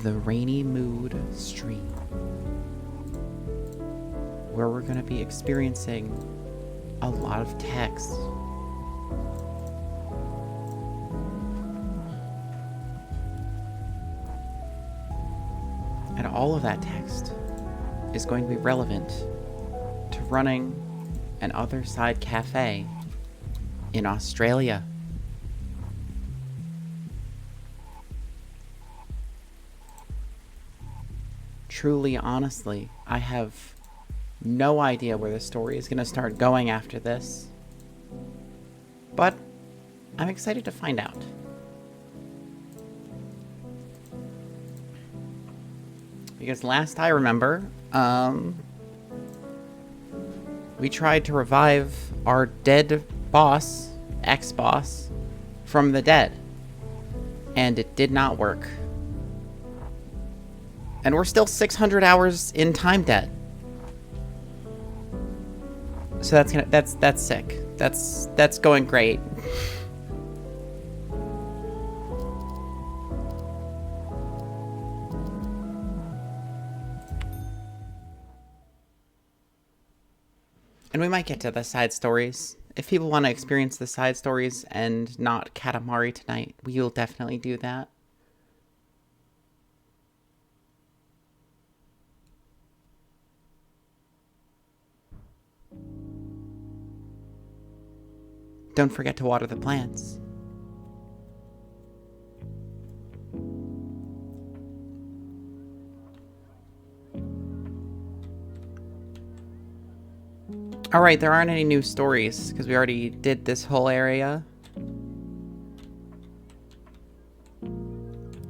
the Rainy Mood stream, where we're going to be experiencing a lot of text. And all of that text is going to be relevant to running an other side cafe in Australia. Truly, honestly, I have no idea where the story is going to start going after this. But I'm excited to find out. Because last I remember, we tried to revive our dead boss, ex-boss, from the dead. And it did not work. And we're still 600 hours in time debt. So that's sick. That's going great. And we might get to the side stories. If people want to experience the side stories and not Katamari tonight, we will definitely do that. Don't forget to water the plants. Alright, there aren't any new stories, because we already did this whole area.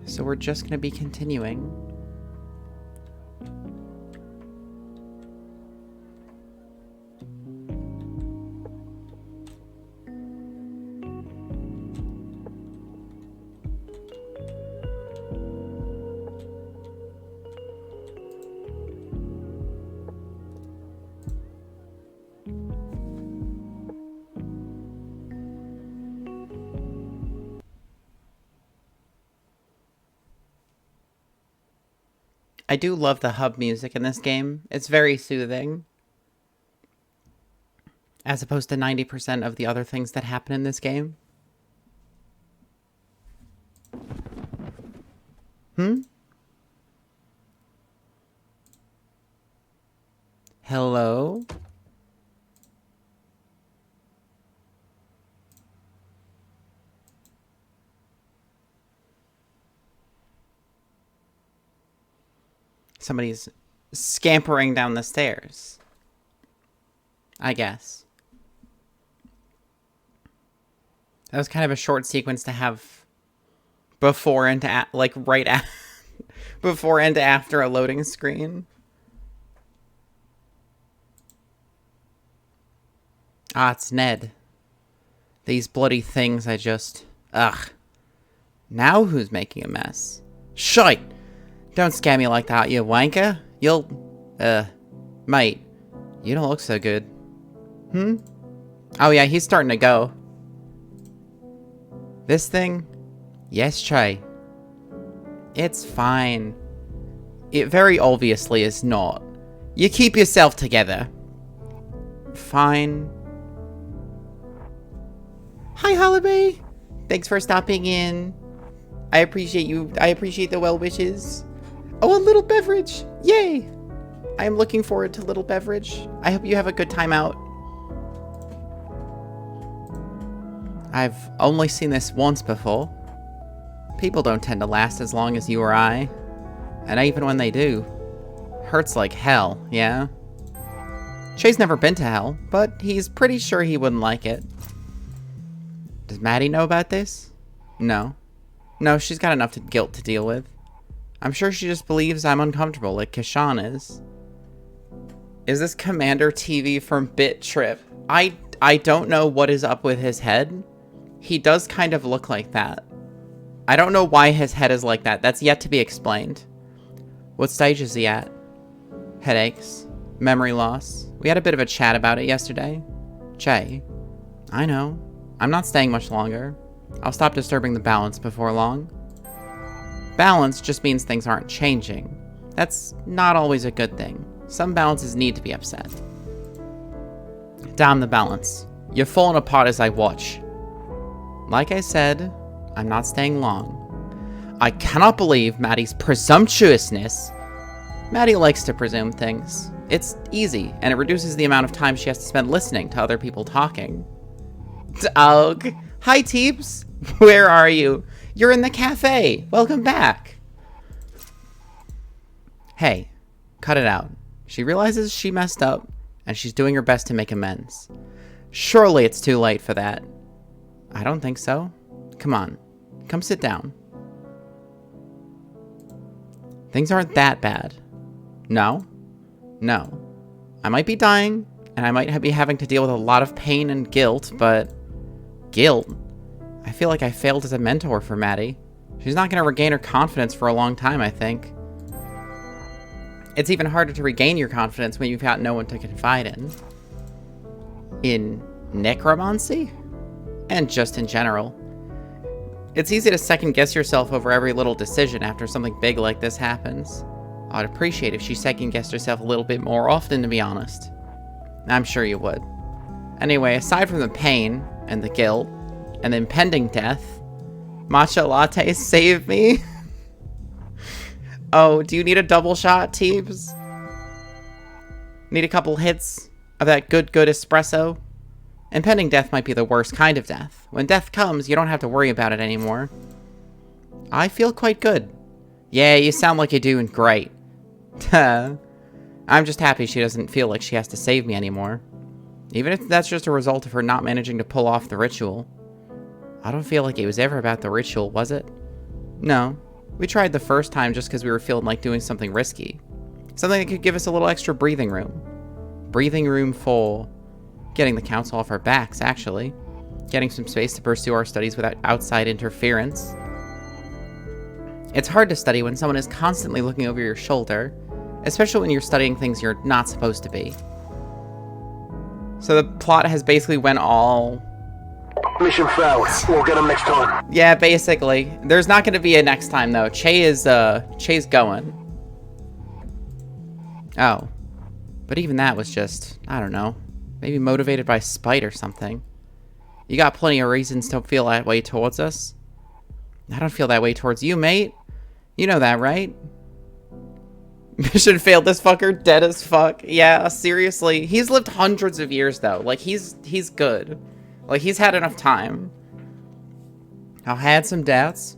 So we're just going to be continuing. I do love the hub music in this game. It's very soothing. As opposed to 90% of the other things that happen in this game. Hello? Somebody's scampering down the stairs, I guess. That was kind of a short sequence to have before and before and after a loading screen. Ah, it's Ned. These bloody things ugh. Now who's making a mess? Shite! Don't scare me like that, you wanker. Mate, you don't look so good. Oh yeah, he's starting to go. This thing? Yes, Trey. It's fine. It very obviously is not. You keep yourself together. Fine. Hi, Hollaby. Thanks for stopping in. I appreciate you. I appreciate the well wishes. Oh, a little beverage! Yay! I am looking forward to little beverage. I hope you have a good time out. I've only seen this once before. People don't tend to last as long as you or I. And even when they do, hurts like hell, yeah? Shay's never been to hell, but he's pretty sure he wouldn't like it. Does Maddie know about this? No. No, she's got enough guilt to deal with. I'm sure she just believes I'm uncomfortable, like Kashan is. Is this Commander TV from Bit Trip? I don't know what is up with his head. He does kind of look like that. I don't know why his head is like that. That's yet to be explained. What stage is he at? Headaches. Memory loss. We had a bit of a chat about it yesterday. Jay. I know. I'm not staying much longer. I'll stop disturbing the balance before long. Balance just means things aren't changing. That's not always a good thing. Some balances need to be upset. Damn the balance. You're falling apart as I watch. Like I said, I'm not staying long. I cannot believe Maddie's presumptuousness. Maddie likes to presume things. It's easy, and it reduces the amount of time she has to spend listening to other people talking. Ugh. Hi, Teeps. Where are you? You're in the cafe. Welcome back. Hey, cut it out. She realizes she messed up, and she's doing her best to make amends. Surely it's too late for that. I don't think so. Come on. Come sit down. Things aren't that bad. No. No. I might be dying, and I might be having to deal with a lot of pain and guilt, but... Guilt? I feel like I failed as a mentor for Maddie. She's not going to regain her confidence for a long time, I think. It's even harder to regain your confidence when you've got no one to confide in. In necromancy? And just in general. It's easy to second-guess yourself over every little decision after something big like this happens. I'd appreciate if she second-guessed herself a little bit more often, to be honest. I'm sure you would. Anyway, aside from the pain, and the guilt, and the impending death, matcha lattes save me. Oh, do you need a double shot, Teebs? Need a couple hits of that good espresso? Impending death might be the worst kind of death. When death comes, you don't have to worry about it anymore. I feel quite good. Yeah, you sound like you're doing great. I'm just happy she doesn't feel like she has to save me anymore. Even if that's just a result of her not managing to pull off the ritual. I don't feel like it was ever about the ritual, was it? No. We tried the first time just because we were feeling like doing something risky. Something that could give us a little extra breathing room. Breathing room for getting the council off our backs, actually. Getting some space to pursue our studies without outside interference. It's hard to study when someone is constantly looking over your shoulder, especially when you're studying things you're not supposed to be. So the plot has basically went all... Mission failed. We'll get him next time. Yeah, basically. There's not going to be a next time, though. Che's going. Oh. But even that was just, I don't know, maybe motivated by spite or something. You got plenty of reasons to feel that way towards us. I don't feel that way towards you, mate. You know that, right? Mission failed, this fucker dead as fuck. Yeah, seriously. He's lived hundreds of years, though. Like, he's good. Like, he's had enough time. I'll had some doubts.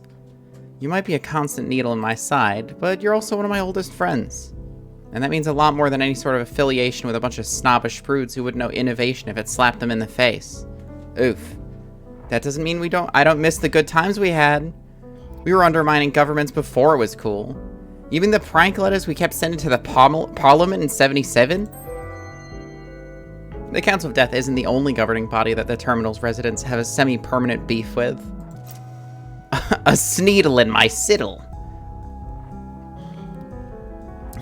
You might be a constant needle in my side, but you're also one of my oldest friends. And that means a lot more than any sort of affiliation with a bunch of snobbish prudes who wouldn't know innovation if it slapped them in the face. Oof. That doesn't mean I don't miss the good times we had. We were undermining governments before it was cool. Even the prank letters we kept sending to the Parliament in 77? The Council of Death isn't the only governing body that the Terminal's residents have a semi-permanent beef with. A sneedle in my siddle.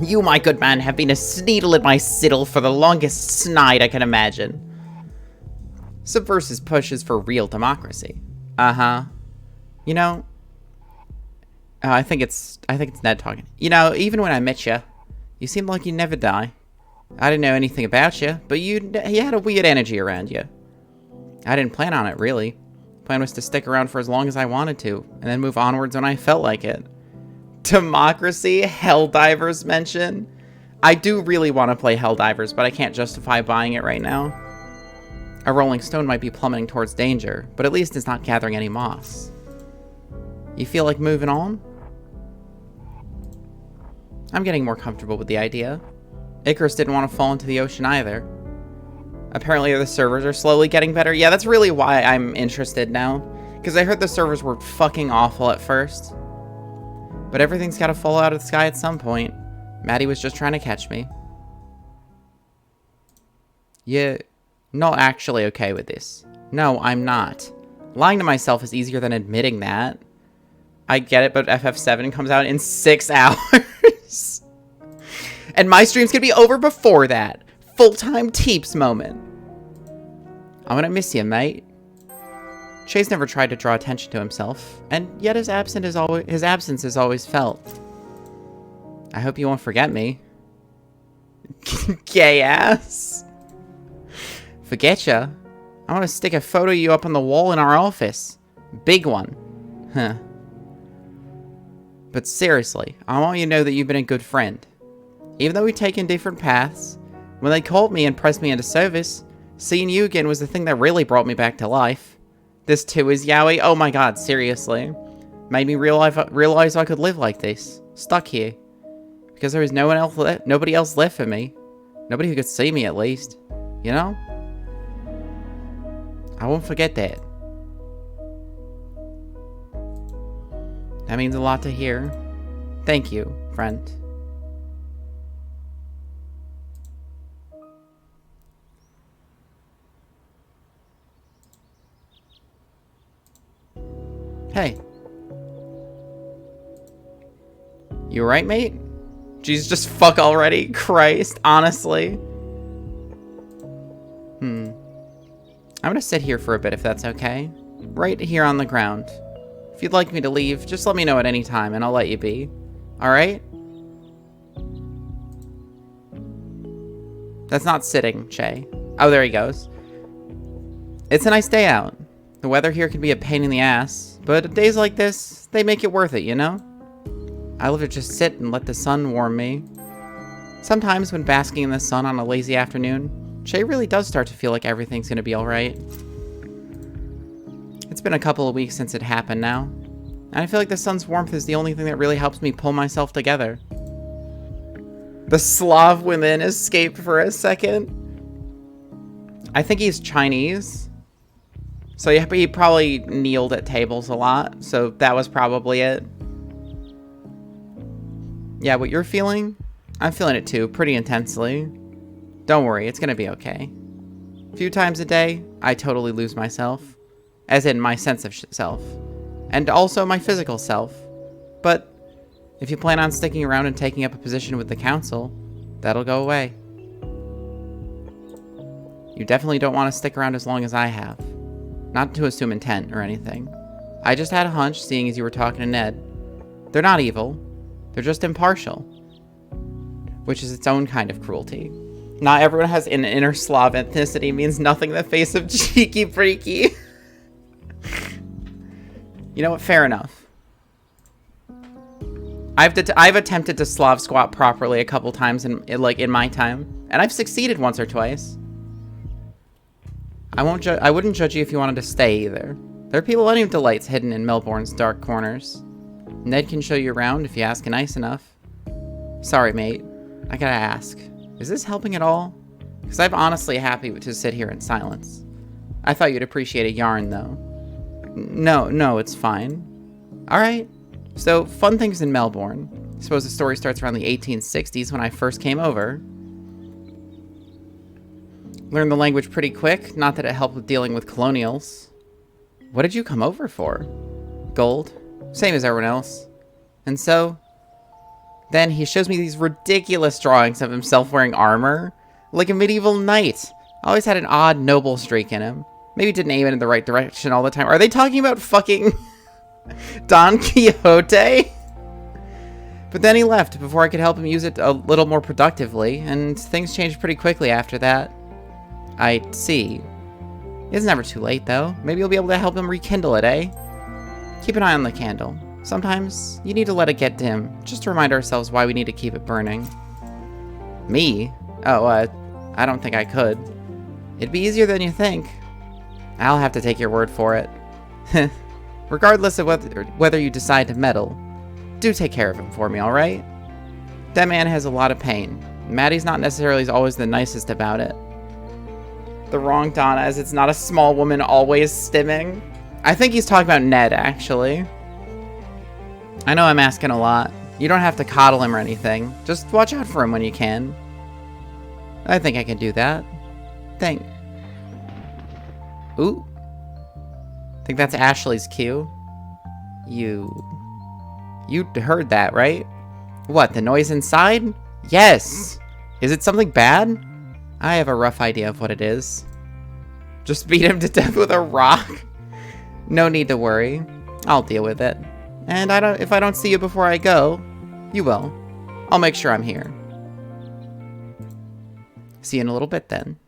You, my good man, have been a sneedle in my siddle for the longest snide I can imagine. Subversive pushes for real democracy. Uh-huh. You know... I think it's Ned talking. You know, even when I met you, you seemed like you never die. I didn't know anything about you, but you had a weird energy around you. I didn't plan on it, really. Plan was to stick around for as long as I wanted to, and then move onwards when I felt like it. Democracy? Helldivers mention? I do really want to play Helldivers, but I can't justify buying it right now. A rolling stone might be plummeting towards danger, but at least it's not gathering any moss. You feel like moving on? I'm getting more comfortable with the idea. Icarus didn't want to fall into the ocean either. Apparently the servers are slowly getting better. Yeah, that's really why I'm interested now. Because I heard the servers were fucking awful at first. But everything's got to fall out of the sky at some point. Maddie was just trying to catch me. You're not actually okay with this. No, I'm not. Lying to myself is easier than admitting that. I get it, but FF7 comes out in 6 hours. And my stream's gonna be over before that. Full-time Teeps moment. I'm gonna miss you, mate. Che's never tried to draw attention to himself, and yet his absence is always felt. I hope you won't forget me. Gay ass. Forget ya? I want to stick a photo of you up on the wall in our office. Big one. Huh. But seriously, I want you to know that you've been a good friend. Even though we've taken different paths, when they called me and pressed me into service, seeing you again was the thing that really brought me back to life. This too is yaoi. Oh my god, seriously. Made me realize I could live like this. Stuck here. Because there was nobody else left for me. Nobody who could see me, at least. You know? I won't forget that. That means a lot to hear. Thank you, friend. Hey. You alright, mate? Jeez, just fuck already. Christ, honestly. I'm gonna sit here for a bit if that's okay. Right here on the ground. If you'd like me to leave, just let me know at any time and I'll let you be. Alright? That's not sitting, Che. Oh, there he goes. It's a nice day out. The weather here can be a pain in the ass, but days like this, they make it worth it, you know? I love to just sit and let the sun warm me. Sometimes when basking in the sun on a lazy afternoon, Che really does start to feel like everything's gonna be alright. It's been a couple of weeks since it happened now, and I feel like the sun's warmth is the only thing that really helps me pull myself together. The Slav women escaped for a second. I think he's Chinese. So he probably kneeled at tables a lot, so that was probably it. Yeah, what you're feeling? I'm feeling it too, pretty intensely. Don't worry, it's gonna be okay. A few times a day, I totally lose myself. As in my sense of self. And also my physical self. But if you plan on sticking around and taking up a position with the council, that'll go away. You definitely don't want to stick around as long as I have. Not to assume intent or anything. I just had a hunch, seeing as you were talking to Ned. They're not evil. They're just impartial. Which is its own kind of cruelty. Not everyone has an inner Slav ethnicity means nothing in the face of cheeky freaky. You know what? Fair enough. I've attempted to Slav squat properly a couple times in my time, and I've succeeded once or twice. I wouldn't judge you if you wanted to stay either. There are plenty of delights hidden in Melbourne's dark corners. Ned can show you around if you ask nice enough. Sorry, mate. I gotta ask. Is this helping at all? Because I'm honestly happy to sit here in silence. I thought you'd appreciate a yarn, though. No, it's fine. Alright. So, fun things in Melbourne. I suppose the story starts around the 1860s when I first came over. Learned the language pretty quick, not that it helped with dealing with colonials. What did you come over for? Gold. Same as everyone else. And so, then he shows me these ridiculous drawings of himself wearing armor. Like a medieval knight. Always had an odd noble streak in him. Maybe didn't aim it in the right direction all the time. Are they talking about fucking Don Quixote? But then he left before I could help him use it a little more productively, and things changed pretty quickly after that. I see. It's never too late, though. Maybe you'll be able to help him rekindle it, eh? Keep an eye on the candle. Sometimes, you need to let it get dim, just to remind ourselves why we need to keep it burning. Me? Oh, I don't think I could. It'd be easier than you think. I'll have to take your word for it. Regardless of whether you decide to meddle, do take care of him for me, alright? That man has a lot of pain. Maddie's not necessarily always the nicest about it. The wrong Donna, as it's not a small woman always stimming. I think he's talking about Ned, actually. I know I'm asking a lot. You don't have to coddle him or anything. Just watch out for him when you can. I think I can do that. Ooh. Think that's Ashley's cue. You heard that, right? What, the noise inside? Yes! Is it something bad? I have a rough idea of what it is. Just beat him to death with a rock. No need to worry. I'll deal with it. And if I don't see you before I go, you will. I'll make sure I'm here. See you in a little bit then.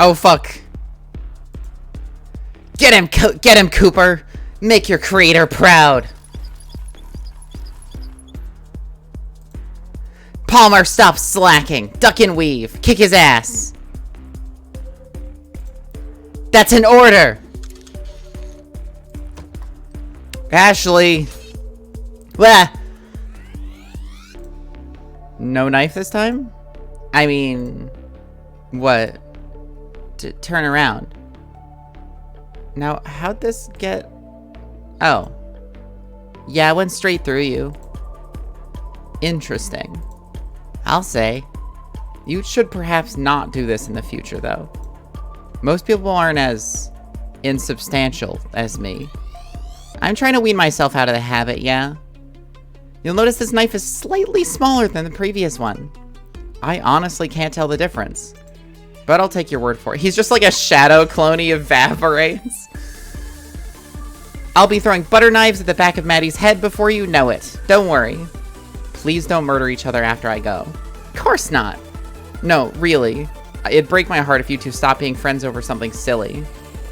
Oh, fuck. Get him, Cooper. Make your creator proud. Palmer, stop slacking. Duck and weave. Kick his ass. That's an order. Ashley. Blah. No knife this time? I mean, what? Turn around. Now, how'd this get... Oh. Yeah, I went straight through you. Interesting. I'll say. You should perhaps not do this in the future, though. Most people aren't as insubstantial as me. I'm trying to wean myself out of the habit, yeah? You'll notice this knife is slightly smaller than the previous one. I honestly can't tell the difference. But I'll take your word for it. He's just like a shadow clone. He evaporates. I'll be throwing butter knives at the back of Maddie's head before you know it. Don't worry. Please don't murder each other after I go. Of course not. No, really. It'd break my heart if you two stopped being friends over something silly.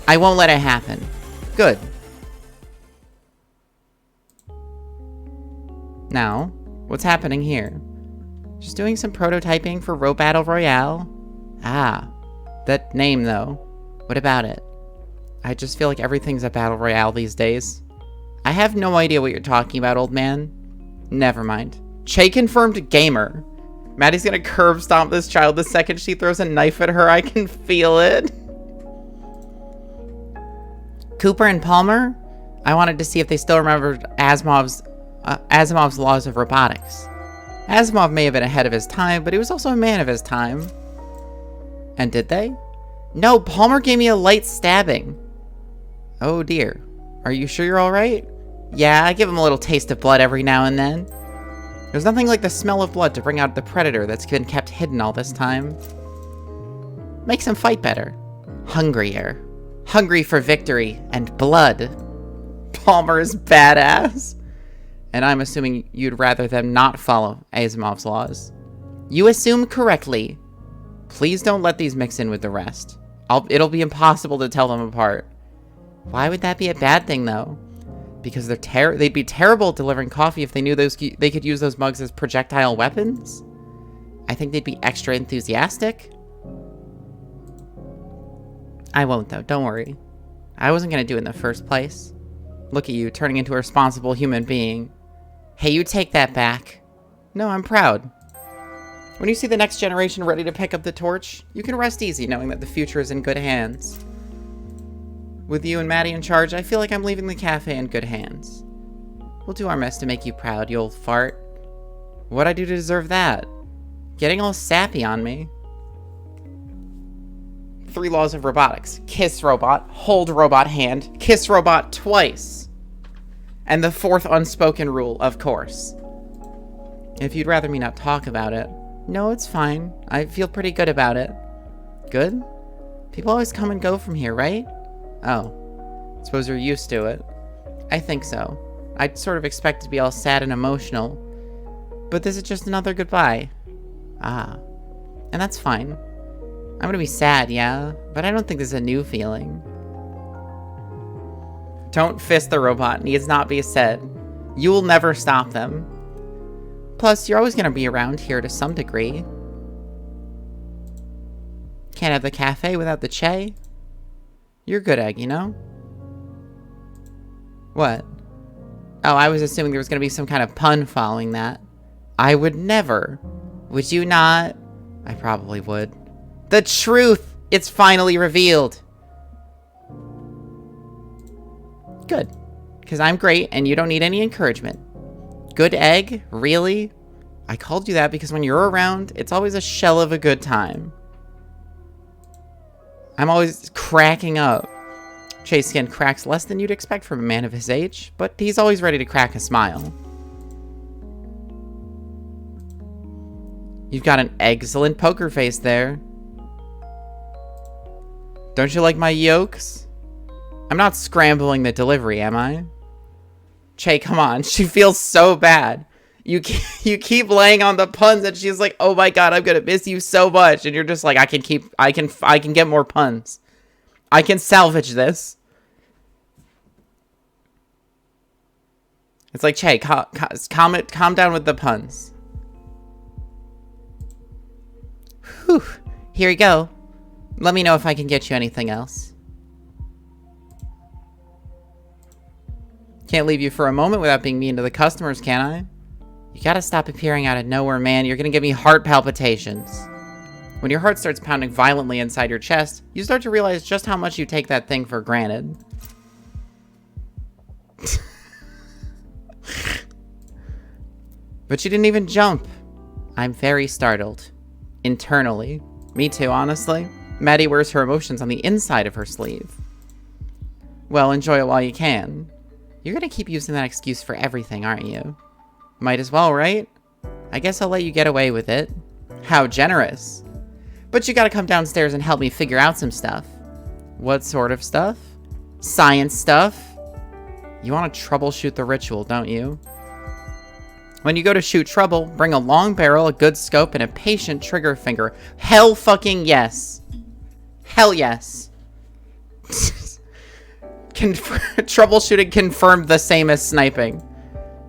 I won't let it happen. Good. Now, what's happening here? Just doing some prototyping for Row Battle Royale? Ah, that name though. What about it? I just feel like everything's a battle royale these days. I have no idea what you're talking about, old man. Never mind. Che confirmed gamer. Maddie's gonna curb stomp this child the second she throws a knife at her. I can feel it. Cooper and Palmer? I wanted to see if they still remembered Asimov's laws of robotics. Asimov may have been ahead of his time, but he was also a man of his time. And did they? No, Palmer gave me a light stabbing. Oh dear. Are you sure you're alright? Yeah, I give him a little taste of blood every now and then. There's nothing like the smell of blood to bring out the predator that's been kept hidden all this time. Makes him fight better. Hungrier. Hungry for victory and blood. Palmer is badass. And I'm assuming you'd rather them not follow Asimov's laws. You assume correctly. Please don't let these mix in with the rest. It'll be impossible to tell them apart. Why would that be a bad thing, though? Because they'd be terrible at delivering coffee if they knew they could use those mugs as projectile weapons? I think they'd be extra enthusiastic. I won't, though. Don't worry. I wasn't going to do it in the first place. Look at you, turning into a responsible human being. Hey, you take that back. No, I'm proud. When you see the next generation ready to pick up the torch, you can rest easy knowing that the future is in good hands. With you and Maddie in charge, I feel like I'm leaving the cafe in good hands. We'll do our best to make you proud, you old fart. What'd I do to deserve that? Getting all sappy on me. 3 laws of robotics. Kiss robot, hold robot hand, kiss robot twice. And the 4th unspoken rule, of course. If you'd rather me not talk about it. No, it's fine. I feel pretty good about it. Good? People always come and go from here, right? Oh. Suppose you're used to it. I think so. I'd sort of expect to be all sad and emotional. But this is just another goodbye. Ah. And that's fine. I'm gonna be sad, yeah? But I don't think this is a new feeling. Don't fist the robot, needs not be said. You will never stop them. Plus, you're always gonna be around here to some degree. Can't have the cafe without the Che. You're a good egg, you know? What? Oh, I was assuming there was gonna be some kind of pun following that. I would never. Would you not? I probably would. The truth! It's finally revealed! Good. Because I'm great and you don't need any encouragement. Good egg? Really? I called you that because when you're around, it's always a shell of a good time. I'm always cracking up. Che's skin cracks less than you'd expect from a man of his age, but he's always ready to crack a smile. You've got an excellent poker face there. Don't you like my yolks? I'm not scrambling the delivery, am I? Che, come on. She feels so bad. You keep laying on the puns, and she's like, "Oh my god, I'm gonna miss you so much." And you're just like, I can get more puns. I can salvage this. It's like, Che, calm down with the puns. Whew. Here you go. Let me know if I can get you anything else. Can't leave you for a moment without being mean to the customers, can I? You gotta stop appearing out of nowhere, man. You're gonna give me heart palpitations. When your heart starts pounding violently inside your chest, you start to realize just how much you take that thing for granted. But she didn't even jump. I'm very startled. Internally. Me too, honestly. Maddie wears her emotions on the inside of her sleeve. Well, enjoy it while you can. You're gonna keep using that excuse for everything, aren't you? Might as well, right? I guess I'll let you get away with it. How generous. But you gotta come downstairs and help me figure out some stuff. What sort of stuff? Science stuff? You want to troubleshoot the ritual, don't you? When you go to shoot trouble, bring a long barrel, a good scope, and a patient trigger finger. Hell fucking yes. Hell yes. Troubleshooting confirmed the same as sniping.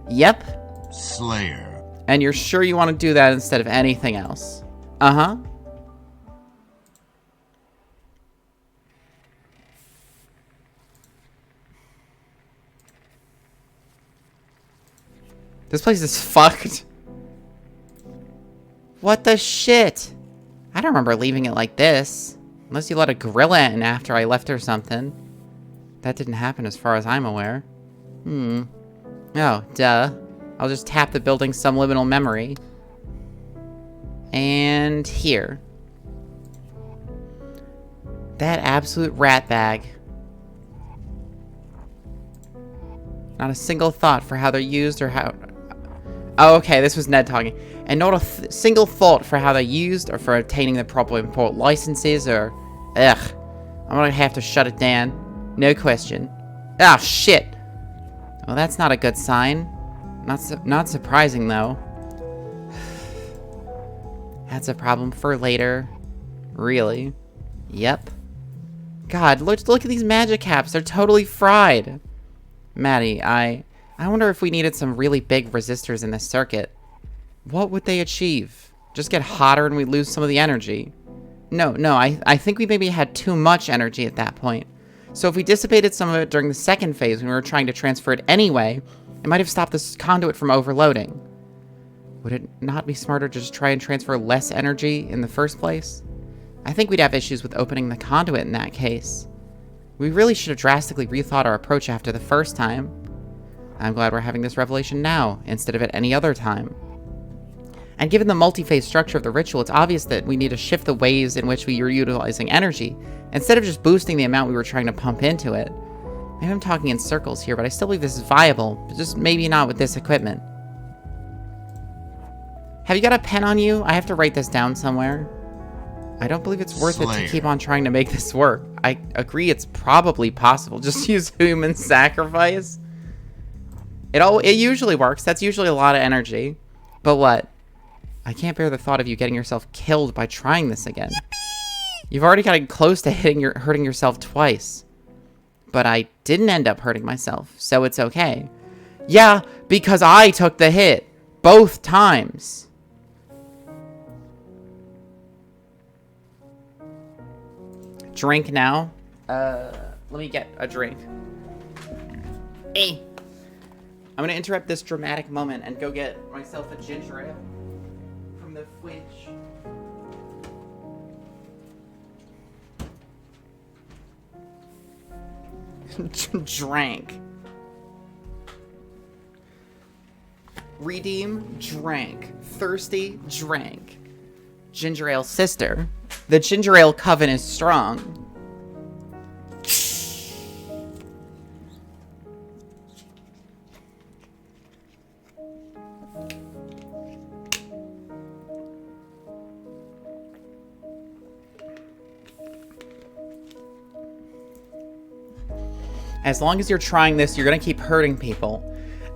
Yep. Slayer. And you're sure you want to do that instead of anything else? Uh-huh. This place is fucked. What the shit? I don't remember leaving it like this. Unless you let a gorilla in after I left or something. That didn't happen as far as I'm aware. Oh, duh. I'll just tap the building's subliminal memory. And here. That absolute rat bag. Not a single thought for how they're used or how... Oh, okay, this was Ned talking. And not a single thought for how they're used or for obtaining the proper import licenses or... Ugh. I'm gonna have to shut it down. No question. Ah, shit. Well, that's not a good sign. Not surprising, though. That's a problem for later. Really? Yep. God, look at these magic caps. They're totally fried. Maddie, I wonder if we needed some really big resistors in this circuit. What would they achieve? Just get hotter and we lose some of the energy. No, I think we maybe had too much energy at that point. So if we dissipated some of it during the second phase when we were trying to transfer it anyway, it might have stopped this conduit from overloading. Would it not be smarter to just try and transfer less energy in the first place? I think we'd have issues with opening the conduit in that case. We really should have drastically rethought our approach after the first time. I'm glad we're having this revelation now, instead of at any other time. And given the multi-phase structure of the ritual, it's obvious that we need to shift the ways in which we were utilizing energy, instead of just boosting the amount we were trying to pump into it. Maybe I'm talking in circles here, but I still believe this is viable, but just maybe not with this equipment. Have you got a pen on you? I have to write this down somewhere. I don't believe it's worth it to keep on trying to make this work. I agree it's probably possible. Just use human sacrifice. It usually works. That's usually a lot of energy. But what? I can't bear the thought of you getting yourself killed by trying this again. You've already gotten close to hurting yourself twice. But I didn't end up hurting myself, so it's okay. Yeah, because I took the hit. Both times. Drink now. Let me get a drink. Hey. I'm gonna interrupt this dramatic moment and go get myself a ginger ale from the fridge. Drank. Redeem, drank. Thirsty, drank. Ginger ale sister. The ginger ale coven is strong. As long as you're trying this, you're going to keep hurting people.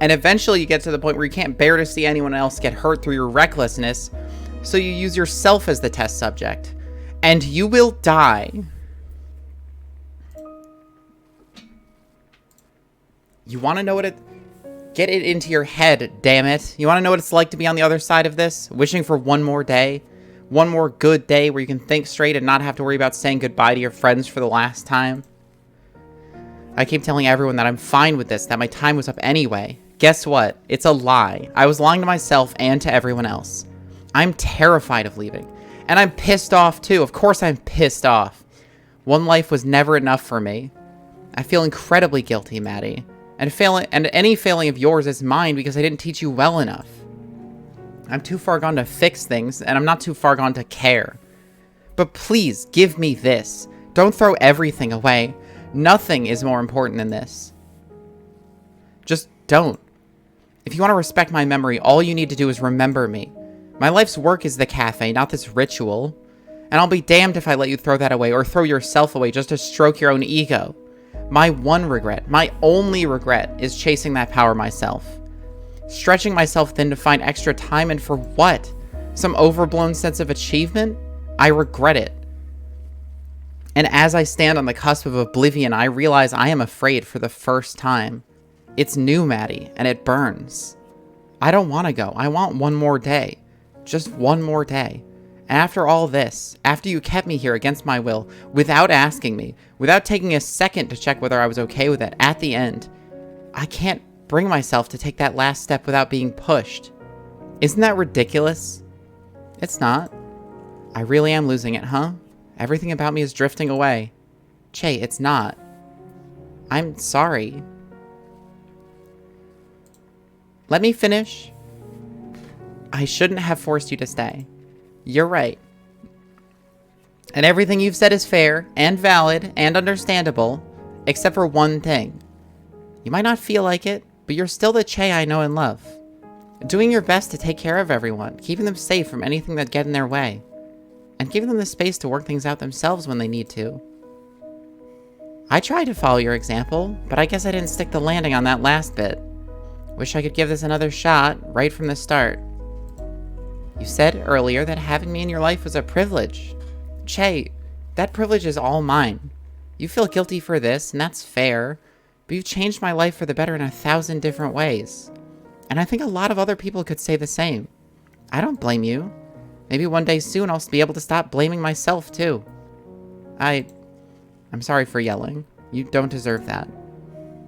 And eventually you get to the point where you can't bear to see anyone else get hurt through your recklessness, so you use yourself as the test subject. And you will die. You want to know what it... Get it into your head, damn it. You want to know what it's like to be on the other side of this? Wishing for one more day? One more good day where you can think straight and not have to worry about saying goodbye to your friends for the last time? I keep telling everyone that I'm fine with this, that my time was up anyway. Guess what? It's a lie. I was lying to myself and to everyone else. I'm terrified of leaving. And I'm pissed off too. Of course I'm pissed off. One life was never enough for me. I feel incredibly guilty, Maddie. And any failing of yours is mine because I didn't teach you well enough. I'm too far gone to fix things, and I'm not too far gone to care. But please, give me this. Don't throw everything away. Nothing is more important than this. Just don't. If you want to respect my memory, all you need to do is remember me. My life's work is the cafe, not this ritual. And I'll be damned if I let you throw that away, or throw yourself away just to stroke your own ego. My one regret, my only regret, is chasing that power myself. Stretching myself thin to find extra time, and for what? Some overblown sense of achievement? I regret it. And as I stand on the cusp of oblivion, I realize I am afraid for the first time. It's new, Maddie, and it burns. I don't want to go. I want one more day. Just one more day. And after all this, after you kept me here against my will, without asking me, without taking a second to check whether I was okay with it, at the end, I can't bring myself to take that last step without being pushed. Isn't that ridiculous? It's not. I really am losing it, huh? Everything about me is drifting away. Che, it's not. I'm sorry. Let me finish. I shouldn't have forced you to stay. You're right. And everything you've said is fair, and valid, and understandable, except for one thing. You might not feel like it, but you're still the Che I know and love. Doing your best to take care of everyone, keeping them safe from anything that'd get in their way, and giving them the space to work things out themselves when they need to. I tried to follow your example, but I guess I didn't stick the landing on that last bit. Wish I could give this another shot, right from the start. You said earlier that having me in your life was a privilege. Che, that privilege is all mine. You feel guilty for this, and that's fair, but you've changed my life for the better in 1,000 different ways. And I think a lot of other people could say the same. I don't blame you. Maybe one day soon I'll be able to stop blaming myself, too. I'm sorry for yelling. You don't deserve that.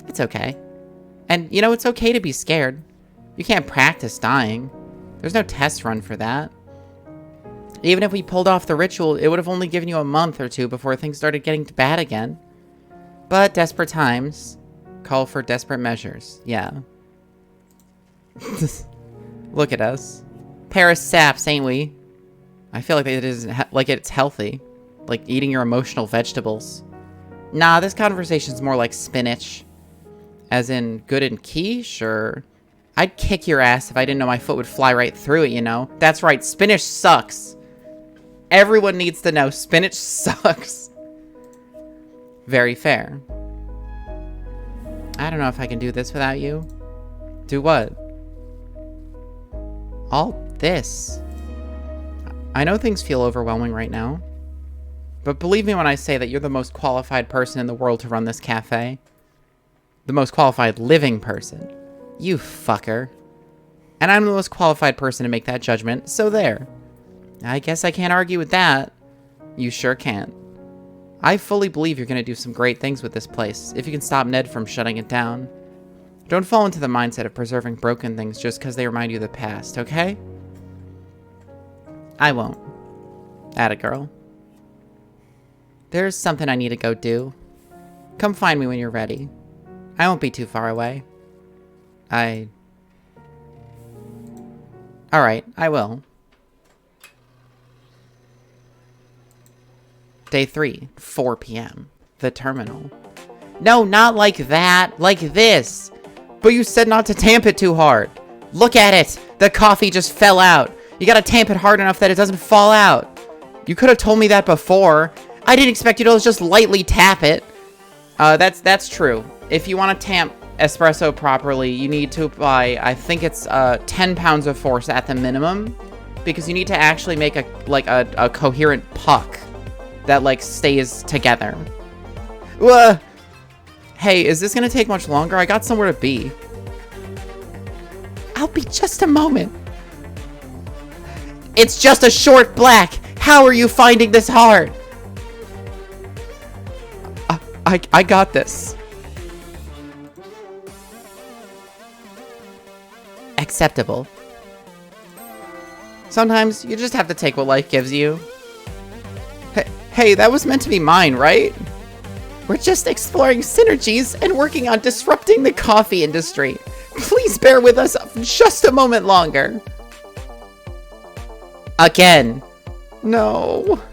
It's okay. And, you know, it's okay to be scared. You can't practice dying. There's no test run for that. Even if we pulled off the ritual, it would have only given you a month or two before things started getting bad again. But desperate times call for desperate measures. Yeah. Look at us. Pair of saps, ain't we? I feel like it's healthy. Like eating your emotional vegetables. Nah, this conversation's more like spinach. As in good and quiche, or... I'd kick your ass if I didn't know my foot would fly right through it, you know? That's right, spinach sucks. Everyone needs to know spinach sucks. Very fair. I don't know if I can do this without you. Do what? All this. I know things feel overwhelming right now. But believe me when I say that you're the most qualified person in the world to run this cafe. The most qualified living person. You fucker. And I'm the most qualified person to make that judgment, so there. I guess I can't argue with that. You sure can't. I fully believe you're going to do some great things with this place, if you can stop Ned from shutting it down. Don't fall into the mindset of preserving broken things just because they remind you of the past, okay? I won't. Atta girl. There's something I need to go do. Come find me when you're ready. I won't be too far away. Alright, I will. Day 3, 4 p.m. The terminal. No, not like that. Like this. But you said not to tamp it too hard. Look at it. The coffee just fell out. You gotta tamp it hard enough that it doesn't fall out. You could have told me that before. I didn't expect you to just lightly tap it. That's true. If you want to tamp espresso properly, you need to apply, I think it's 10 pounds of force at the minimum, because you need to actually make a coherent puck that like stays together. Hey, is this gonna take much longer? I got somewhere to be. I'll be just a moment. It's just a short black. How are you finding this hard? I got this. Acceptable. Sometimes you just have to take what life gives you. Hey, that was meant to be mine, right? We're just exploring synergies and working on disrupting the coffee industry. Please bear with us just a moment longer. Again. No.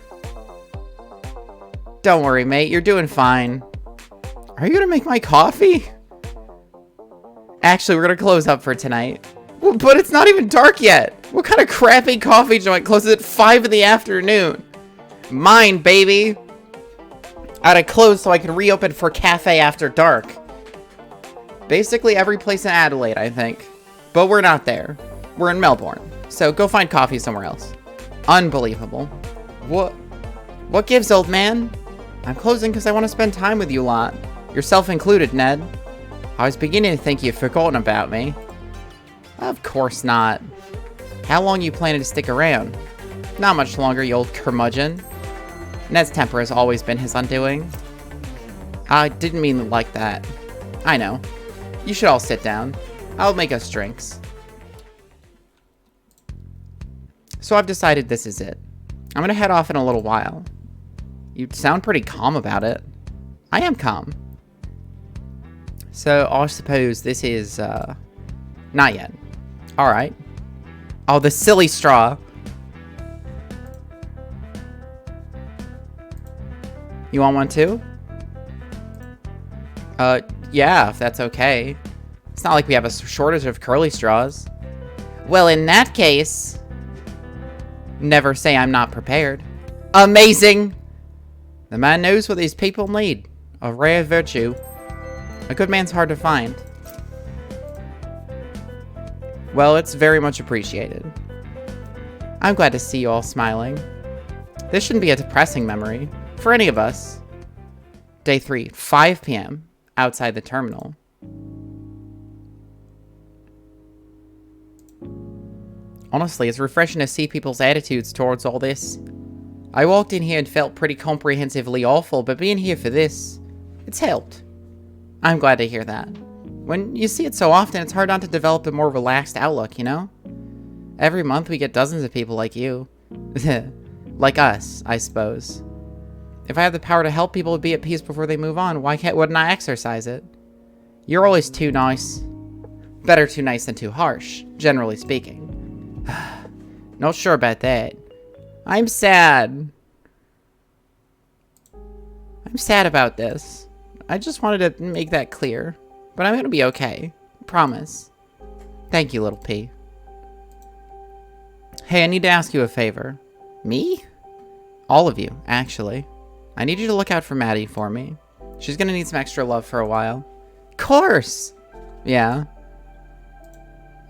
Don't worry, mate. You're doing fine. Are you gonna make my coffee? Actually, we're gonna close up for tonight. Well, but it's not even dark yet. What kind of crappy coffee joint closes at 5 in the afternoon? Mine, baby. I had to close so I could reopen for cafe after dark. Basically every place in Adelaide, I think. But we're not there. We're in Melbourne. So go find coffee somewhere else. Unbelievable. What gives, old man? I'm closing because I want to spend time with you lot. Yourself included, Ned. I was beginning to think you'd forgotten about me. Of course not. How long you planning to stick around? Not much longer, you old curmudgeon. Ned's temper has always been his undoing. I didn't mean it like that. I know. You should all sit down. I'll make us drinks. So I've decided this is it. I'm gonna head off in a little while. You sound pretty calm about it. I am calm. So I suppose this is, not yet. Alright. Oh, the silly straw. You want one too? Yeah, if that's okay. It's not like we have a shortage of curly straws. Well, in that case... Never say I'm not prepared. Amazing! The man knows what these people need. A rare virtue. A good man's hard to find. Well, it's very much appreciated. I'm glad to see you all smiling. This shouldn't be a depressing memory. For any of us. Day 3, 5 p.m. outside the terminal. Honestly, it's refreshing to see people's attitudes towards all this. I walked in here and felt pretty comprehensively awful, but being here for this, it's helped. I'm glad to hear that. When you see it so often, it's hard not to develop a more relaxed outlook, you know? Every month we get dozens of people like you. Like us, I suppose. If I have the power to help people be at peace before they move on, wouldn't I exercise it? You're always too nice. Better too nice than too harsh, generally speaking. Not sure about that. I'm sad. I'm sad about this. I just wanted to make that clear. But I'm gonna be okay. Promise. Thank you, little P. Hey, I need to ask you a favor. Me? All of you, actually. I need you to look out for Maddie for me. She's gonna need some extra love for a while. Course! Yeah.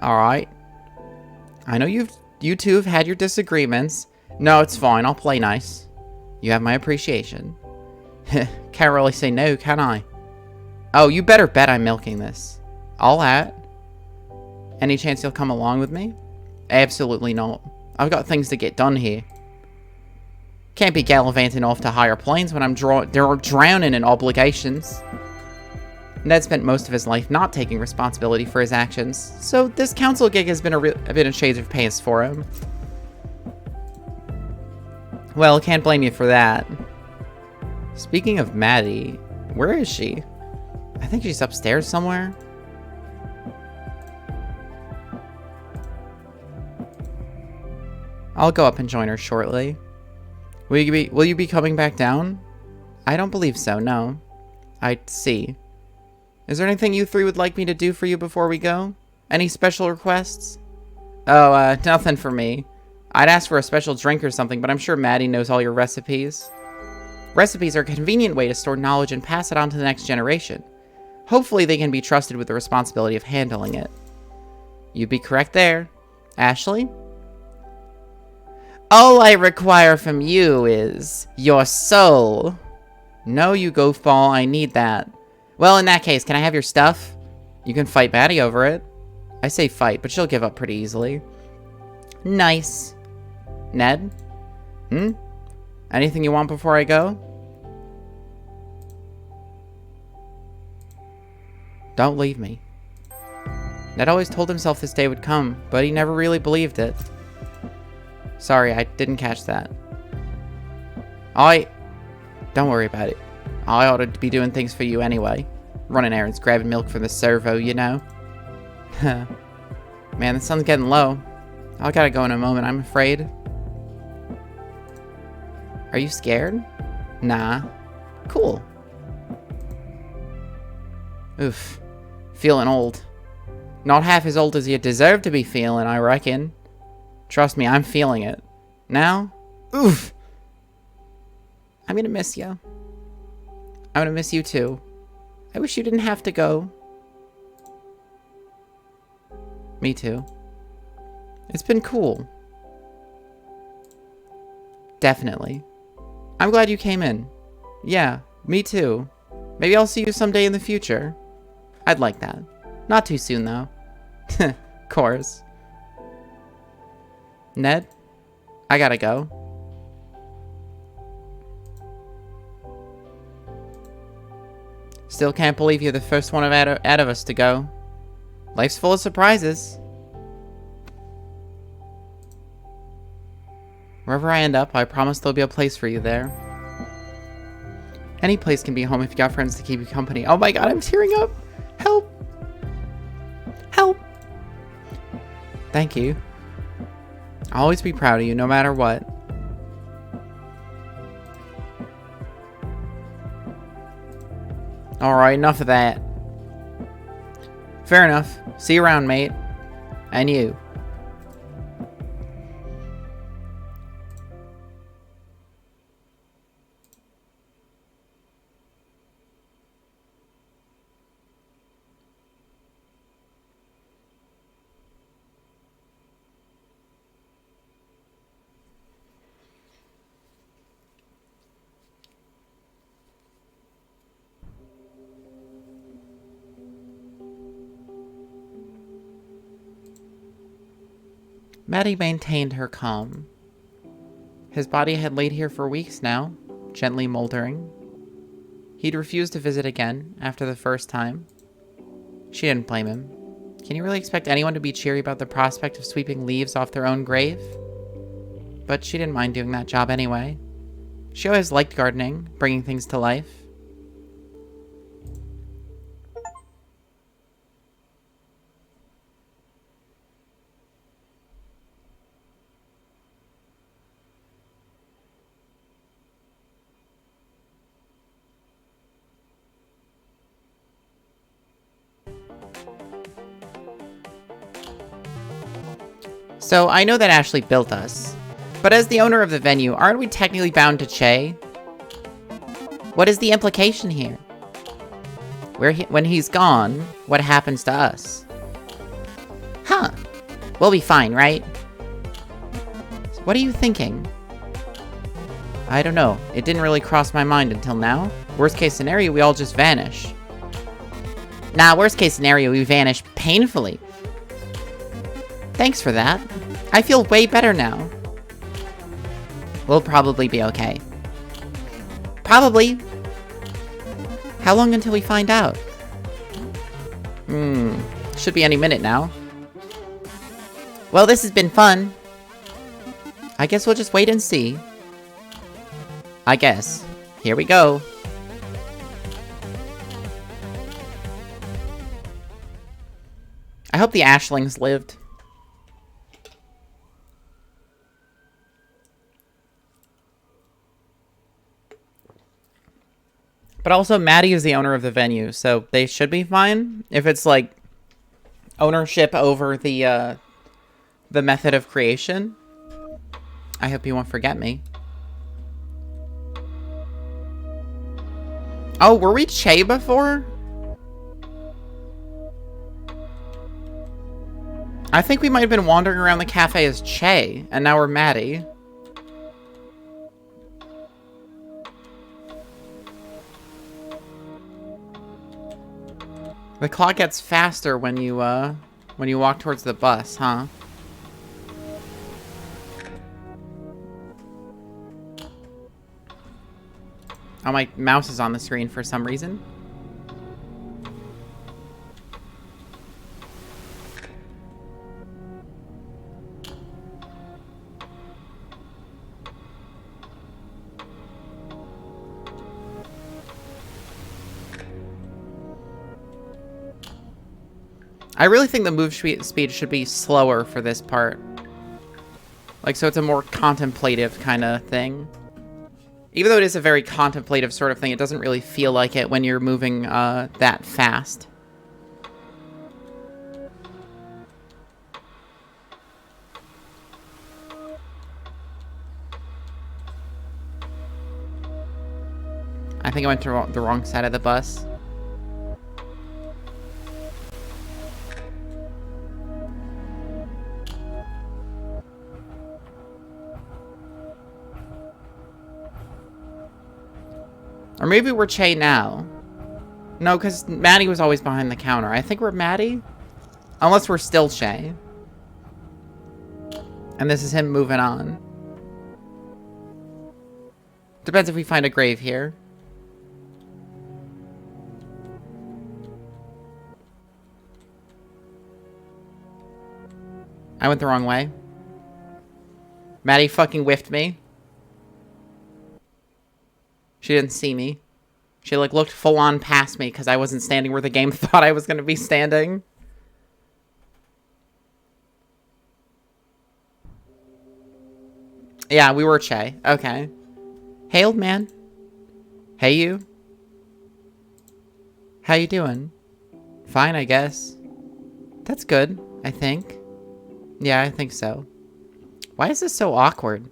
Alright. I know you two have had your disagreements. No, it's fine. I'll play nice. You have my appreciation. Can't really say no, can I? Oh, you better bet I'm milking this. All at. Any chance you'll come along with me? Absolutely not. I've got things to get done here. Can't be gallivanting off to higher planes when I'm drowning in obligations. Ned spent most of his life not taking responsibility for his actions, so this council gig has been a bit of shades of pace for him. Well, can't blame you for that. Speaking of Maddie, where is she? I think she's upstairs somewhere. I'll go up and join her shortly. Will you be coming back down? I don't believe so, no. I see. Is there anything you three would like me to do for you before we go? Any special requests? Oh, nothing for me. I'd ask for a special drink or something, but I'm sure Maddie knows all your recipes. Recipes are a convenient way to store knowledge and pass it on to the next generation. Hopefully they can be trusted with the responsibility of handling it. You'd be correct there. Ashley? All I require from you is your soul. No, you goofball, I need that. Well, in that case, can I have your stuff? You can fight Maddie over it. I say fight, but she'll give up pretty easily. Nice. Ned? Anything you want before I go? Don't leave me. Ned always told himself this day would come, but he never really believed it. Sorry, I didn't catch that. Don't worry about it. I ought to be doing things for you anyway. Running errands, grabbing milk from the servo, you know? Man, the sun's getting low. I gotta go in a moment, I'm afraid. Are you scared? Nah. Cool. Oof. Feeling old. Not half as old as you deserve to be feeling, I reckon. Trust me, I'm feeling it. Now? Oof! I'm gonna miss you. I'm gonna miss you too. I wish you didn't have to go. Me too. It's been cool. Definitely. I'm glad you came in. Yeah, me too. Maybe I'll see you someday in the future. I'd like that. Not too soon, though. Course. Ned? I gotta go. Still can't believe you're the first one out of us to go. Life's full of surprises. Wherever I end up, I promise there'll be a place for you there. Any place can be home if you got friends to keep you company. Oh my god, I'm tearing up! Help! Help! Thank you. I'll always be proud of you, no matter what. Alright, enough of that. Fair enough. See you around, mate. And you. Maddie maintained her calm. His body had laid here for weeks now, gently moldering. He'd refused to visit again after the first time. She didn't blame him. Can you really expect anyone to be cheery about the prospect of sweeping leaves off their own grave? But she didn't mind doing that job anyway. She always liked gardening, bringing things to life. So, I know that Ashley built us, but as the owner of the venue, aren't we technically bound to Che? What is the implication here? When he's gone, what happens to us? Huh. We'll be fine, right? What are you thinking? I don't know. It didn't really cross my mind until now. Worst case scenario, we all just vanish. Nah, worst case scenario, we vanish painfully. Thanks for that. I feel way better now. We'll probably be okay. Probably. How long until we find out? Should be any minute now. Well, this has been fun. I guess we'll just wait and see. I guess. Here we go. I hope the Ashlings lived. But also, Maddie is the owner of the venue, so they should be fine. If it's, like, ownership over the method of creation. I hope you won't forget me. Oh, were we Che before? I think we might have been wandering around the cafe as Che, and now we're Maddie. The clock gets faster when you walk towards the bus, huh? Oh, my mouse is on the screen for some reason. I really think the move speed should be slower for this part. Like, so it's a more contemplative kind of thing. Even though it is a very contemplative sort of thing, it doesn't really feel like it when you're moving that fast. I think I went to the wrong side of the bus. Or maybe we're Che now. No, because Maddie was always behind the counter. I think we're Maddie. Unless we're still Che. And this is him moving on. Depends if we find a grave here. I went the wrong way. Maddie fucking whiffed me. She didn't see me. She, like, looked full-on past me because I wasn't standing where the game thought I was going to be standing. Yeah, we were Che. Okay. Hey, old man. Hey, you. How you doing? Fine, I guess. That's good, I think. Yeah, I think so. Why is this so awkward?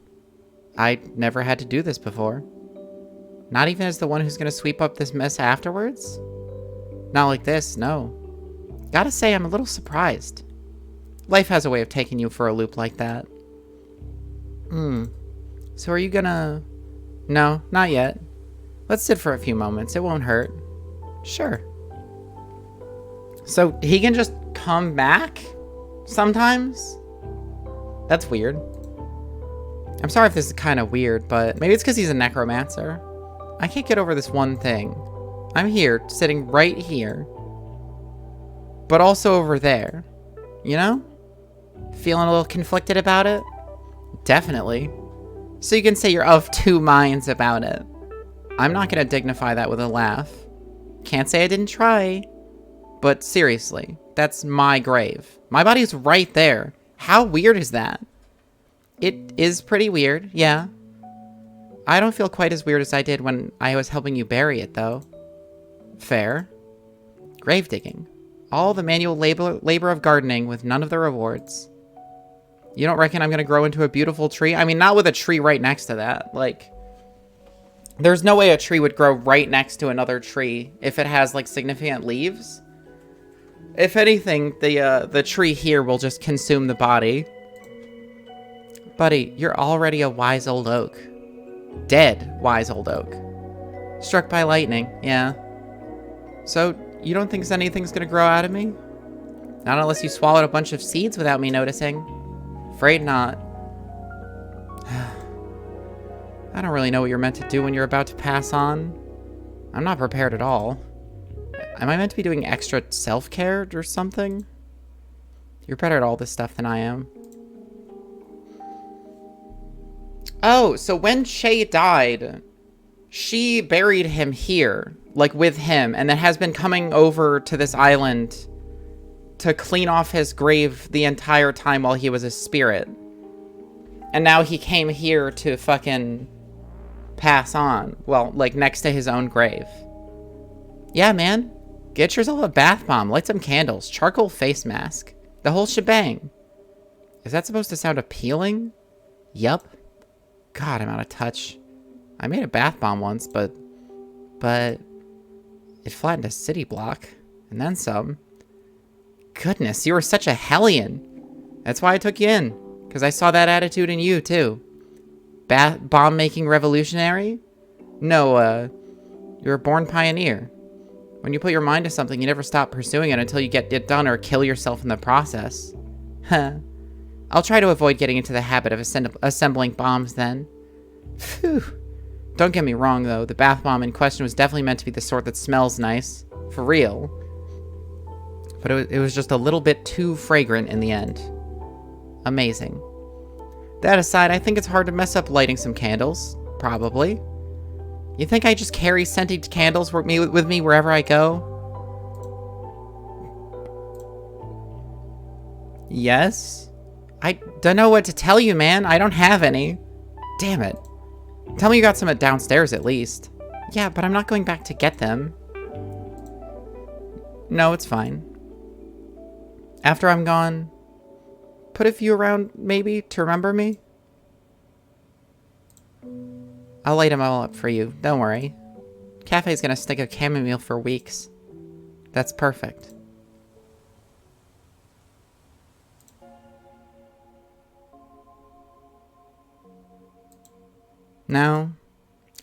I never had to do this before. Not even as the one who's gonna sweep up this mess afterwards? Not like this, no. Gotta say, I'm a little surprised. Life has a way of taking you for a loop like that. So are you gonna... No, not yet. Let's sit for a few moments, it won't hurt. Sure. So he can just come back? Sometimes? That's weird. I'm sorry if this is kind of weird, but maybe it's because he's a necromancer. I can't get over this one thing. I'm here, sitting right here, but also over there. You know? Feeling a little conflicted about it? Definitely. So you can say you're of two minds about it. I'm not gonna dignify that with a laugh. Can't say I didn't try. But seriously, that's my grave. My body's right there. How weird is that? It is pretty weird, yeah. I don't feel quite as weird as I did when I was helping you bury it, though. Fair. Grave digging. All the manual labor of gardening with none of the rewards. You don't reckon I'm gonna grow into a beautiful tree? I mean, not with a tree right next to that. Like, there's no way a tree would grow right next to another tree if it has, like, significant leaves. If anything, the tree here will just consume the body. Buddy, you're already a wise old oak. Dead wise old oak. Struck by lightning, yeah. So, you don't think anything's gonna grow out of me? Not unless you swallowed a bunch of seeds without me noticing. Afraid not. I don't really know what you're meant to do when you're about to pass on. I'm not prepared at all. Am I meant to be doing extra self-care or something? You're better at all this stuff than I am. Oh, so when Che died, she buried him here, like with him, and then has been coming over to this island to clean off his grave the entire time while he was a spirit. And now he came here to fucking pass on. Well, like next to his own grave. Yeah, man. Get yourself a bath bomb, light some candles, charcoal face mask. The whole shebang. Is that supposed to sound appealing? Yup. God, I'm out of touch. I made a bath bomb once, but It flattened a city block, and then some. Goodness, you were such a hellion. That's why I took you in, because I saw that attitude in you, too. Bomb-making revolutionary? No, you're a born pioneer. When you put your mind to something, you never stop pursuing it until you get it done or kill yourself in the process. Huh. I'll try to avoid getting into the habit of assembling bombs then. Phew. Don't get me wrong, though. The bath bomb in question was definitely meant to be the sort that smells nice. For real. But it was just a little bit too fragrant in the end. Amazing. That aside, I think it's hard to mess up lighting some candles. Probably. You think I just carry scented candles with me wherever I go? Yes? I don't know what to tell you, man. I don't have any. Damn it. Tell me you got some downstairs at least. Yeah, but I'm not going back to get them. No, it's fine. After I'm gone, put a few around, maybe, to remember me? I'll light them all up for you, don't worry. Cafe's gonna stick a chamomile for weeks. That's perfect. No,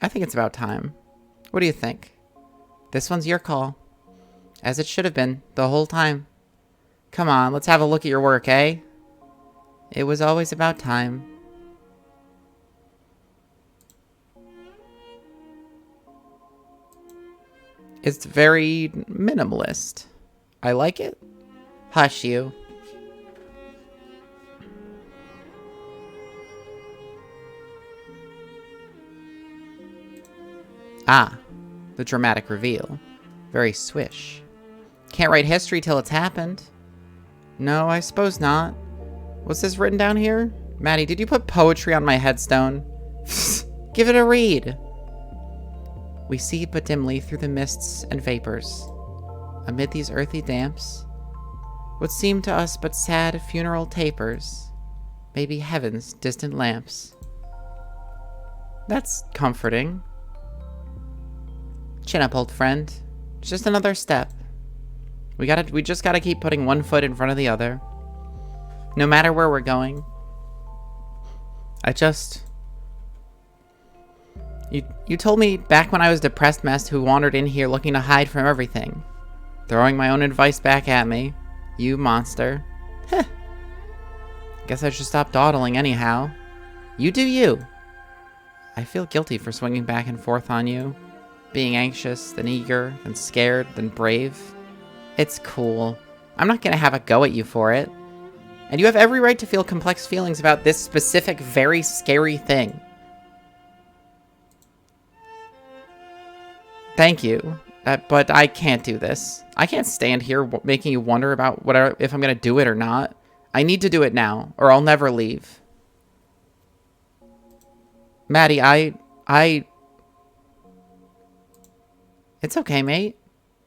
I think it's about time. What do you think? This one's your call. As it should have been, the whole time. Come on, let's have a look at your work, eh? It was always about time. It's very minimalist. I like it. Hush you. Ah, the dramatic reveal. Very swish. Can't write history till it's happened. No, I suppose not. What's this written down here? Maddie, did you put poetry on my headstone? Give it a read. We see but dimly through the mists and vapors. Amid these earthy damps, what seem to us but sad funeral tapers, may be heaven's distant lamps. That's comforting. Chin up, old friend. It's just another step. We just gotta keep putting one foot in front of the other. No matter where we're going. You told me back when I was a depressed mess who wandered in here looking to hide from everything. Throwing my own advice back at me. You monster. Heh. Guess I should stop dawdling anyhow. You do you. I feel guilty for swinging back and forth on you. Being anxious, then eager, then scared, then brave. It's cool. I'm not gonna have a go at you for it. And you have every right to feel complex feelings about this specific, very scary thing. Thank you, but I can't do this. I can't stand here making you wonder about if I'm gonna do it or not. I need to do it now, or I'll never leave. Maddie, It's okay, mate.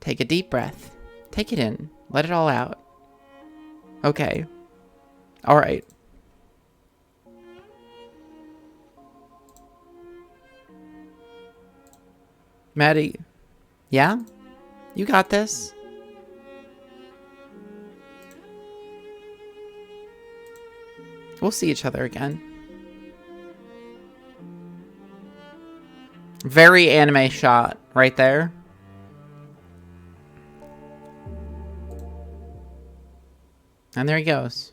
Take a deep breath. Take it in. Let it all out. Okay. Alright. Maddie. Yeah? You got this. We'll see each other again. Very anime shot right there. And there he goes.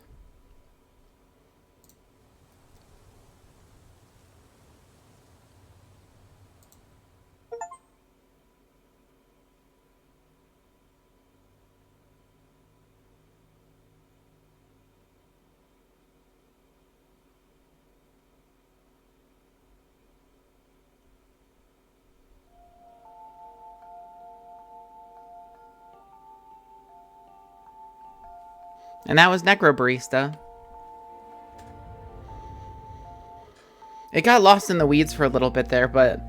And that was Necrobarista. It got lost in the weeds for a little bit there, but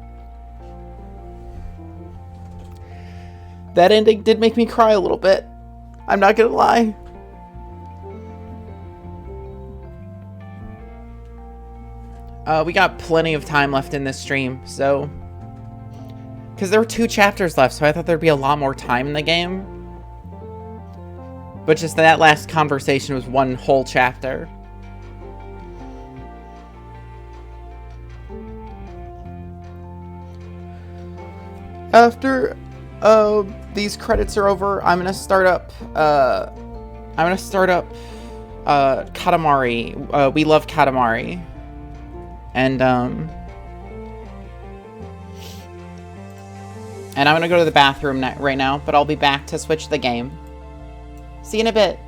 that ending did make me cry a little bit. I'm not gonna lie. We got plenty of time left in this stream, so Because there were 2 chapters left, so I thought there'd be a lot more time in the game. But just that last conversation was 1 whole chapter. After these credits are over, I'm gonna start up Katamari. We Love Katamari. And I'm gonna go to the bathroom right now, but I'll be back to switch the game. See you in a bit.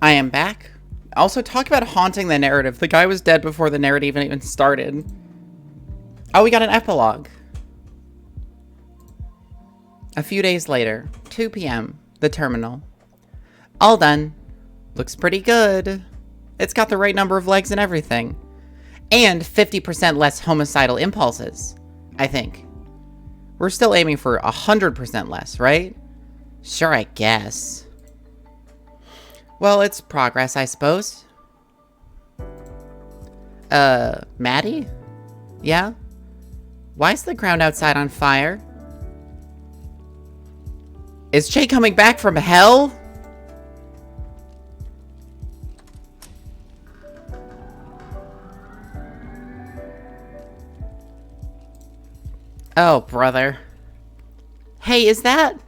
I am back. Also, talk about haunting the narrative. The guy was dead before the narrative even started. Oh, we got an epilogue. A few days later, 2 p.m., the terminal. All done. Looks pretty good. It's got the right number of legs and everything. And 50% less homicidal impulses, I think. We're still aiming for 100% less, right? Sure, I guess. Well, it's progress, I suppose. Maddie? Yeah? Why is the ground outside on fire? Is Jay coming back from hell? Oh, brother. Hey, is that...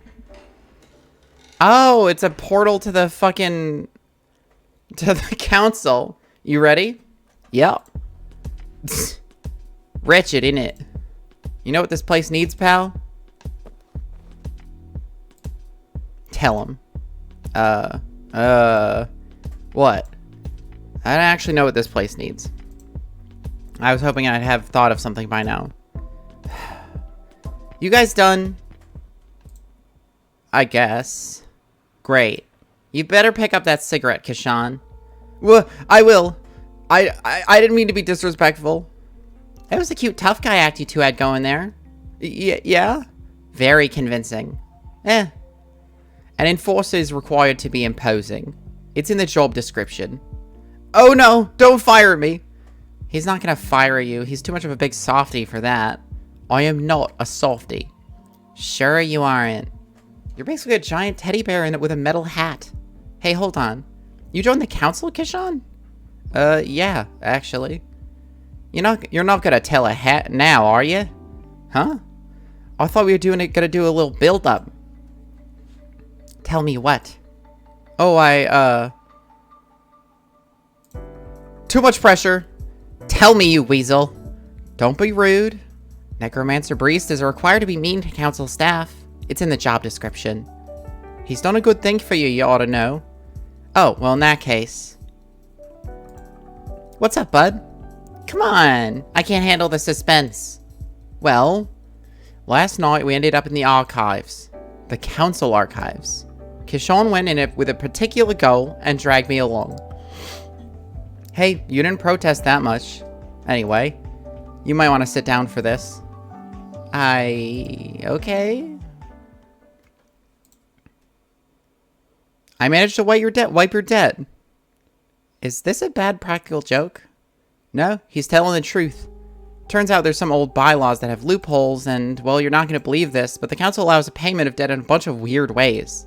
Oh, it's a portal to the fucking... to the council. You ready? Yep. Wretched, innit? You know what this place needs, pal? Tell him. What? I don't actually know what this place needs. I was hoping I'd have thought of something by now. You guys done? I guess. Great. You better pick up that cigarette, Kishan. Well, I will. I didn't mean to be disrespectful. That was a cute tough guy act you two had going there. Yeah? Very convincing. An enforcer is required to be imposing. It's in the job description. Oh no, don't fire me. He's not gonna fire you. He's too much of a big softy for that. I am not a softy. Sure you aren't. You're basically a giant teddy bear with a metal hat. Hey, hold on. You joined the council, Kishan? Yeah, actually. You're not gonna tell a hat now, are you? Huh? I thought we were gonna do a little build-up. Tell me what? Oh, too much pressure. Tell me, you weasel. Don't be rude. Necromancer baristas are required to be mean to council staff. It's in the job description. He's done a good thing for you, you ought to know. Oh, well, in that case. What's up, bud? Come on. I can't handle the suspense. Well, last night we ended up in the archives. The council archives. Kishon went in it with a particular goal and dragged me along. Hey, you didn't protest that much. Anyway, you might want to sit down for this. Okay? I managed to wipe your debt. Is this a bad practical joke? No, he's telling the truth. Turns out there's some old bylaws that have loopholes, and, well, you're not going to believe this, but the council allows a payment of debt in a bunch of weird ways.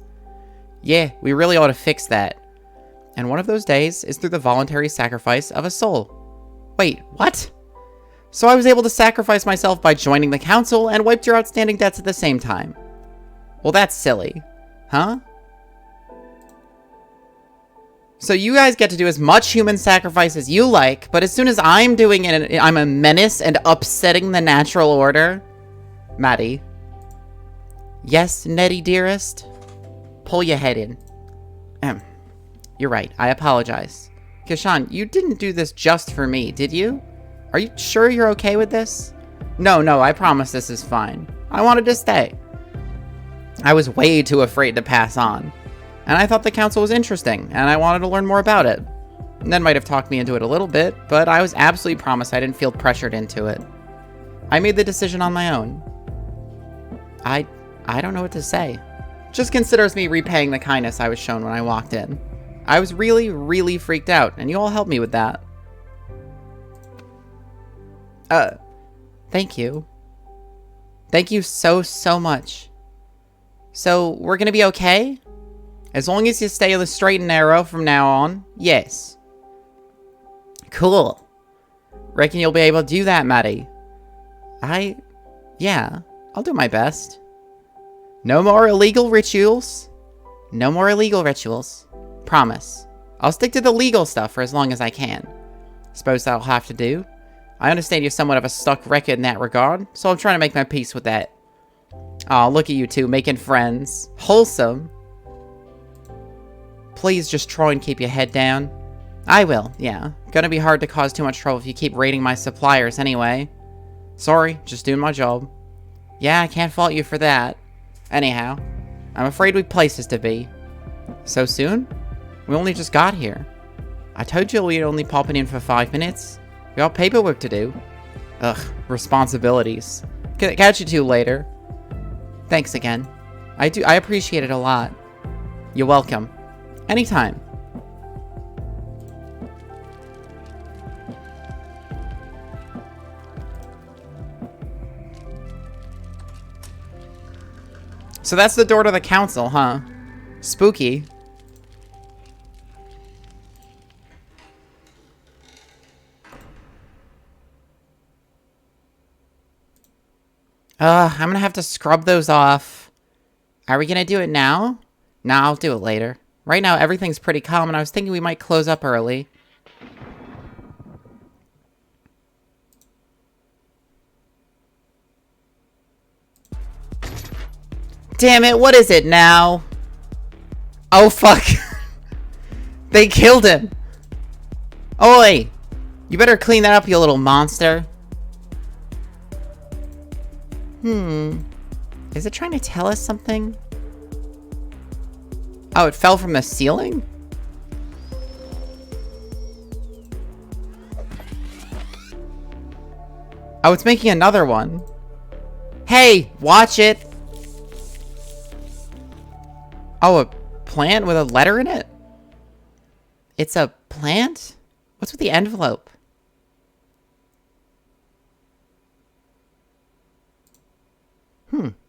Yeah, we really ought to fix that. And one of those days is through the voluntary sacrifice of a soul. Wait, what? So I was able to sacrifice myself by joining the council and wiped your outstanding debts at the same time. Well, that's silly. Huh? So you guys get to do as much human sacrifice as you like, but as soon as I'm doing it, I'm a menace and upsetting the natural order? Maddie. Yes, Nettie dearest? Pull your head in. You're right, I apologize. Kishon, you didn't do this just for me, did you? Are you sure you're okay with this? No, I promise this is fine. I wanted to stay. I was way too afraid to pass on. And I thought the council was interesting, and I wanted to learn more about it. Ned might have talked me into it a little bit, but I was absolutely promised I didn't feel pressured into it. I made the decision on my own. I don't know what to say. Just consider as me repaying the kindness I was shown when I walked in. I was really, really freaked out, and you all helped me with that. Thank you. Thank you so much. So, we're gonna be okay? As long as you stay on the straight and narrow from now on, yes. Cool. Reckon you'll be able to do that, Maddie? Yeah, I'll do my best. No more illegal rituals. No more illegal rituals. Promise. I'll stick to the legal stuff for as long as I can. Suppose that'll have to do. I understand you're somewhat of a stuck record in that regard, so I'm trying to make my peace with that. Aw, look at you two, making friends. Wholesome. Please just try and keep your head down. I will, yeah. Gonna be hard to cause too much trouble if you keep raiding my suppliers anyway. Sorry, just doing my job. Yeah, I can't fault you for that. Anyhow, I'm afraid we've places to be. So soon? We only just got here. I told you we'd only popping in for 5 minutes. We got paperwork to do. Ugh, responsibilities. Catch you two later. Thanks again. I appreciate it a lot. You're welcome. Anytime. So that's the door to the council, huh? Spooky. I'm gonna have to scrub those off. Are we gonna do it now? Nah, I'll do it later. Right now, everything's pretty calm, and I was thinking we might close up early. Damn it, what is it now? Oh, fuck. They killed him. Oi! You better clean that up, you little monster. Is it trying to tell us something? Oh, it fell from the ceiling? Oh, it's making another one. Hey, watch it. Oh, a plant with a letter in it? It's a plant? What's with the envelope?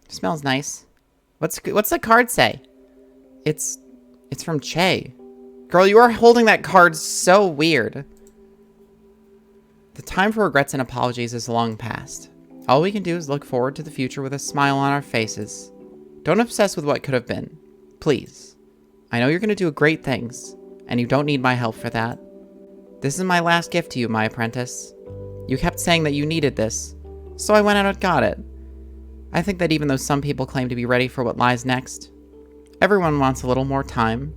Smells nice. What's the card say? It's from Che. Girl, you are holding that card so weird. The time for regrets and apologies is long past. All we can do is look forward to the future with a smile on our faces. Don't obsess with what could have been. Please. I know you're going to do great things, and you don't need my help for that. This is my last gift to you, my apprentice. You kept saying that you needed this, so I went out and got it. I think that even though some people claim to be ready for what lies next, everyone wants a little more time.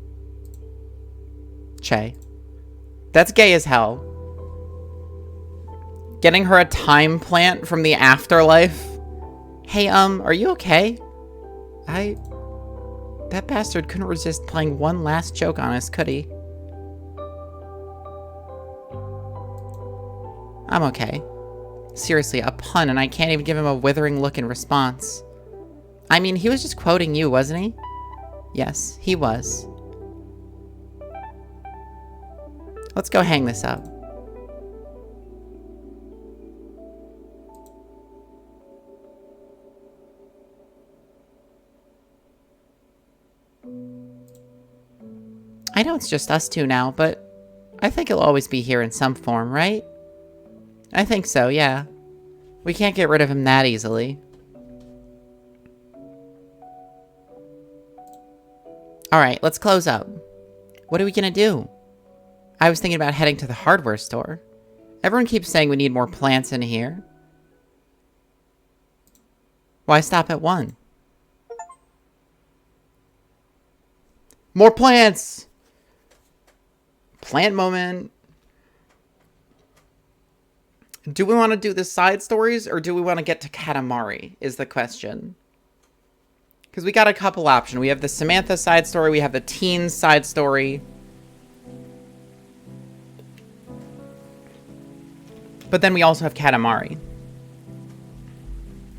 Che. That's gay as hell. Getting her a time plant from the afterlife. Hey, are you okay? That bastard couldn't resist playing one last joke on us, could he? I'm okay. Seriously, a pun, and I can't even give him a withering look in response. I mean, he was just quoting you, wasn't he? Yes, he was. Let's go hang this up. I know it's just us two now, but I think he'll always be here in some form, right? I think so, yeah. We can't get rid of him that easily. Alright, let's close up. What are we gonna do? I was thinking about heading to the hardware store. Everyone keeps saying we need more plants in here. Why stop at one? More plants! Plant moment. Do we want to do the side stories, or do we want to get to Katamari, is the question. Because we got a couple options. We have the Samantha side story, we have the teens side story. But then we also have Katamari.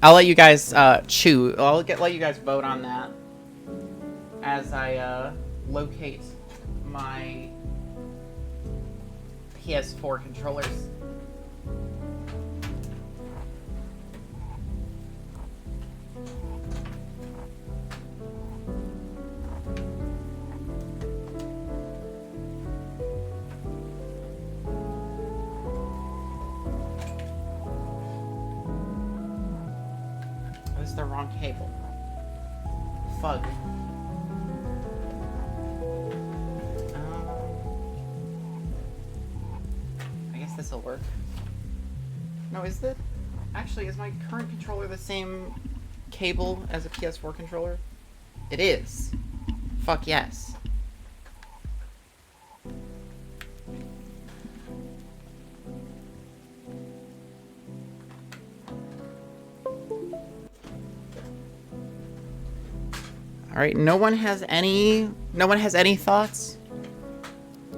I'll let you guys choose. I'll let you guys vote on that as I locate my PS4 controllers. This is the wrong cable. Fug. I guess this'll work. No, is it? Actually, is my current controller the same cable as a PS4 controller? It is. Fuck yes. Alright, no one has any thoughts?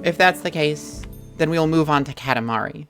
If that's the case, then we'll move on to Katamari.